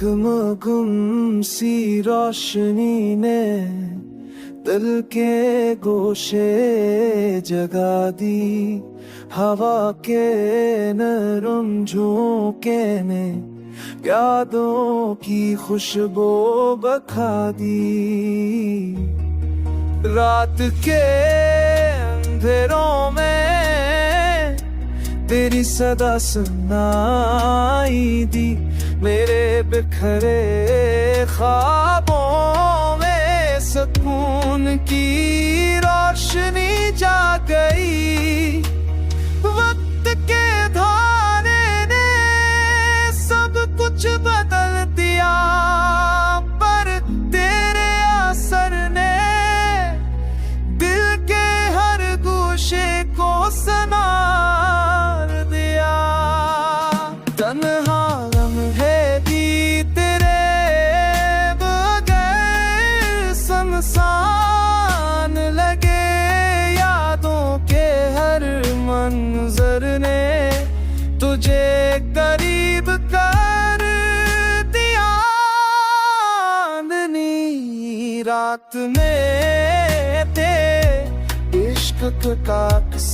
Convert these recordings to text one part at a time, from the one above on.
गुम सी रोशनी ने दिल के गोशे जगा दी। हवा के नरम झोंके ने यादों की खुशबू बखा दी। रात के अंधेरों में तेरी सदा सुनाई दी। मेरे बिखरे ख्वाबों में सुकून की रोशनी जा गई। वक्त के धारे ने सब कुछ बदल दिया, पर तेरे असर ने दिल के हर गोशे को संवार दिया। तन्हा लम्हे भी तेरे बगैर सुनसान लगे। यादों के हर मंजर ने तुझे करीब कर दिया। चांदनी रात में तेरे इश्क का अक्स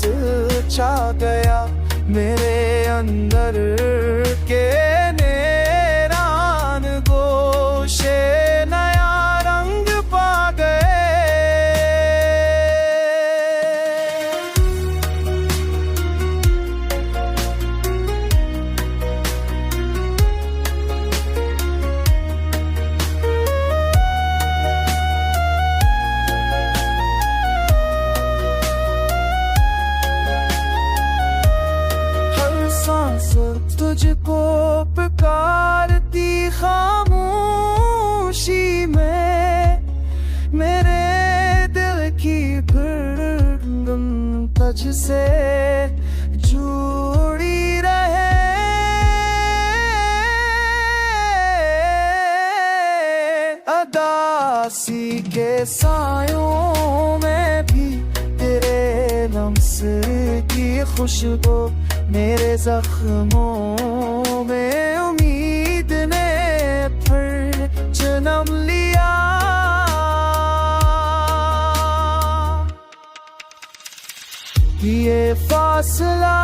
छा गया। मेरे अंदर के नेरान गोशे नया रंग पा गए। सांस तुझको पुकारती खामोशी में। मेरे दिल की धड़कन तुझसे जुड़ी रहे। अदासी के सायों में भी तेरे लम्स की खुशबू। मेरे जख्मों में उम्मीद ने फिर जन्म लिया। ये फासला,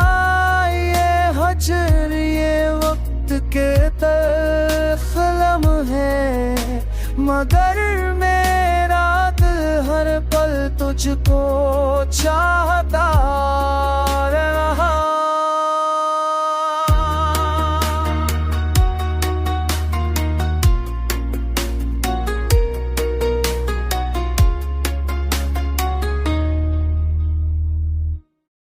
ये हजर, ये वक्त के तलखलम है, मगर मेरा दिल हर पल तुझको चाहता।